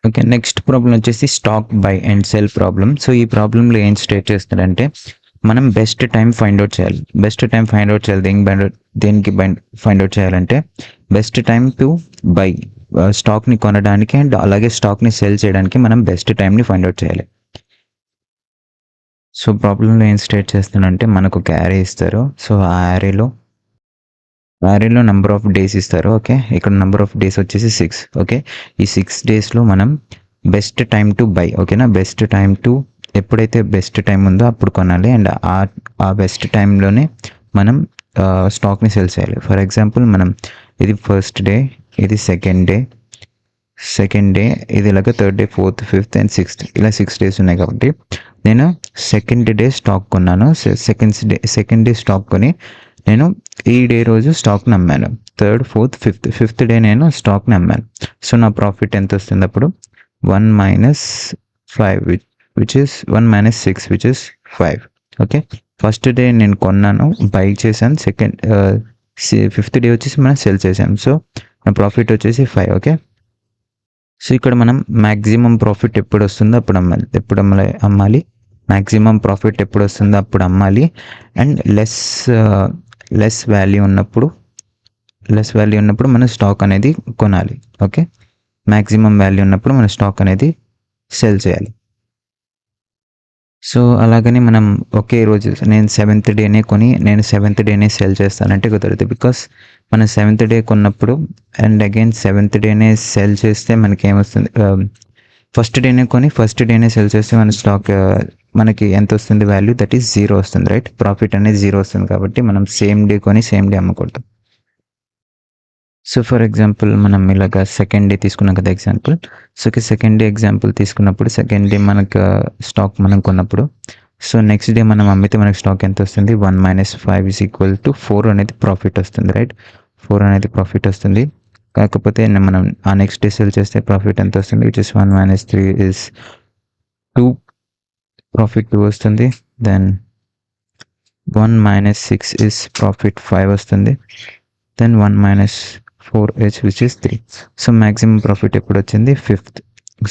Okay. Next problem వచ్చేసి stock by and cell problem. So ఈ ప్రాబ్లంలో ఏం స్టేట్ చేస్తారంటే మనం బెస్ట్ టైం ఫైండ్ అవుట్ చేయాలి. బెస్ట్ టైం ఫైండ్ అవుట్ చేయాలి. దేనికి ఫైండ్ అవుట్ చేయాలంటే బెస్ట్ టైం టు బై, స్టాక్ని కొనడానికి అండ్ అలాగే స్టాక్ని సెల్ చేయడానికి మనం బెస్ట్ టైంని ఫైండ్ అవుట్ చేయాలి. సో ప్రాబ్లంలో ఏం స్టేట్ చేస్తానంటే మనకు ఒక యారే ఇస్తారు. సో ఆ యారేలో నెంబర్ ఆఫ్ డేస్ ఇస్తారు. ఓకే, ఇక్కడ నెంబర్ ఆఫ్ డేస్ వచ్చేసి 6. ఓకే, ఈ 6 డేస్లో మనం బెస్ట్ టైం టు బై, ఓకేనా, బెస్ట్ టైం టు ఎప్పుడైతే బెస్ట్ టైం ఉందో అప్పుడు కొనాలి అండ్ ఆ బెస్ట్ టైంలోనే మనం స్టాక్ని సెల్ చేయాలి. ఫర్ ఎగ్జాంపుల్ మనం ఇది ఫస్ట్ డే, ఇది సెకండ్ డే, ఇది ఇలాగ third day, fourth, fifth and sixth, ఇలా 6 డేస్ ఉన్నాయి కాబట్టి నేను సెకండ్ డే స్టాక్ కొన్నాను. సెకండ్ డే స్టాక్ కొని నేను ఈ డే రోజు స్టాక్ని అమ్మాను. థర్డ్, ఫోర్త్, ఫిఫ్త్ డే నేను స్టాక్ని అమ్మాను. సో నా ప్రాఫిట్ ఎంత వస్తుంది అప్పుడు 1 - 5 which is 1 - 6 which is 5. Okay, first day నేను కొన్నాను, బై చేశాను. ఫిఫ్త్ డే వచ్చేసి మనం సెల్ చేసాం. సో నా ప్రాఫిట్ వచ్చేసి 5. ఓకే, సో ఇక్కడ మనం మ్యాక్సిమం ప్రాఫిట్ ఎప్పుడు వస్తుందో అప్పుడు అమ్మాలి. మ్యాక్సిమం ప్రాఫిట్ ఎప్పుడు వస్తుందో అప్పుడు అమ్మాలి అండ్ లెస్ వాల్యూ ఉన్నప్పుడు మనం స్టాక్ అనేది కొనాలి. ఓకే, మ్యాక్సిమం వాల్యూ ఉన్నప్పుడు మన స్టాక్ అనేది సెల్ చేయాలి. సో అలాగని మనం ఒకే రోజు నేను 7th డేనే కొని నేను 7th డేనే సెల్ చేస్తానంటే కుదరదు. బికాస్ మనం 7th డే కొన్నప్పుడు అండ్ అగైన్ 7th డేనే సెల్ చేస్తే మనకి ఏమొస్తుంది, ఫస్ట్ డేనే కొని ఫస్ట్ డేనే సెల్ చేస్తే మన స్టాక్ మనకి ఎంత వస్తుంది వాల్యూ, దట్ ఈస్ 0 వస్తుంది, రైట్. ప్రాఫిట్ అనేది 0 వస్తుంది కాబట్టి మనం సేమ్ డే కొని సేమ్ డే అమ్మకూడదు. సో ఫర్ ఎగ్జాంపుల్ మనం ఇలాగ సెకండ్ డే తీసుకున్నాం కదా example. So second day example తీసుకున్నప్పుడు సెకండ్ డే మనకు స్టాక్ మనం కొన్నప్పుడు సో నెక్స్ట్ డే మనం అమ్మితే మనకి స్టాక్ ఎంత వస్తుంది, 1 - 5 = 4 అనేది ప్రాఫిట్ వస్తుంది, రైట్. 4 అనేది ప్రాఫిట్ వస్తుంది. కాకపోతే మనం ఆ నెక్స్ట్ డే సెల్ చేస్తే ప్రాఫిట్ ఎంత వస్తుంది, విచ్ ఇస్ 1 - 3 is 2, ప్రాఫిట్ 2 వస్తుంది. దెన్ 1 - 6 is ప్రాఫిట్ 5 వస్తుంది. Then 1 - 4h which is 3. So maximum profit ఎప్పుడు వచ్చింది, 5th.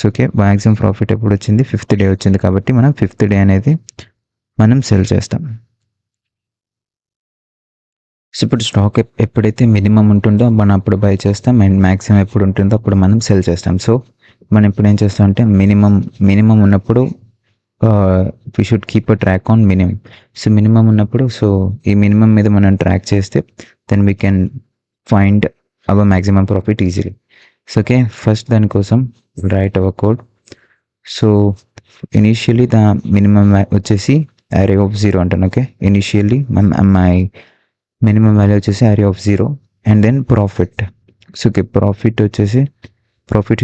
So okay, maximum profit ఎప్పుడు వచ్చింది, 5th డే వచ్చింది కాబట్టి మనం 5th డే అనేది మనం సెల్ చేస్తాం. సో ఇప్పుడు స్టాక్ ఎప్పుడైతే మినిమం ఉంటుందో మనం అప్పుడు బై చేస్తాం అండ్ మ్యాక్సిమం ఎప్పుడు ఉంటుందో అప్పుడు మనం సెల్ చేస్తాం. సో మనం ఇప్పుడు ఏం చేస్తాం అంటే మినిమం ఉన్నప్పుడు we should keep a track on minimum. So minimum ఉన్నప్పుడు సో ఈ మినిమం మీద మనం ట్రాక్ చేస్తే then we can find our maximum profit easily. So okay, first దానికోసం write our code. So initially the minimum వచ్చేసి array of 0 అంటాను. Okay, initially my minimum value వచ్చేసి array of 0 and then profit. So okay, profit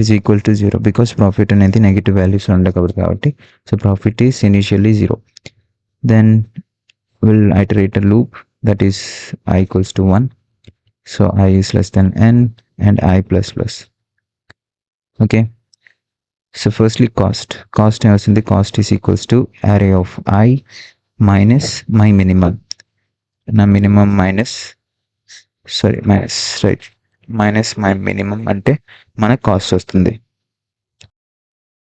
is equal to 0 because profit అనేది negative values ఉండకూడదు కాబట్టి. So profit is initially 0. Then will iterate a loop that is I equals to 1. So I is less than n and I plus plus. Okay, so firstly cost ఏమొస్తుంది, cost is equals to array of I minus my minimum. నా minimum minus my minimum అంటే మన cost వస్తుంది.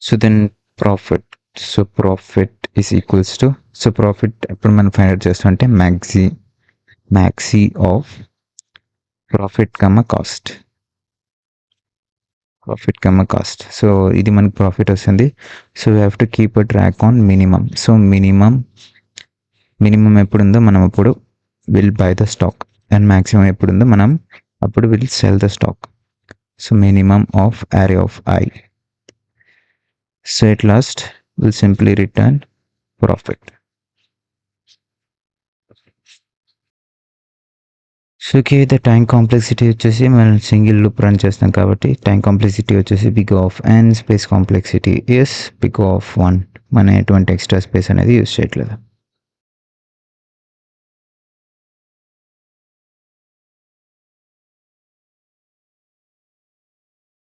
So then profit. So profit is equals to, so profit ఎప్పుడు మనం find out చేస్తాం అంటే max of profit comma cost. So ఇది మనకి ప్రాఫిట్ వస్తుంది. So we have to keep a track on minimum. So minimum ఎప్పుడుందో మనం అప్పుడు will buy the stock and maximum ఎప్పుడుందో మనం అప్పుడు will sell the stock. So minimum of array of I. So at last we'll simply return profit. So okay, the time complexity వచ్చేసి మనం single loop run చేస్తాం కాబట్టి time complexity వచ్చేసి big of n, space complexity is big of 1. మనం ఎటువంటి extra space అనేది use చేయట్లేదు.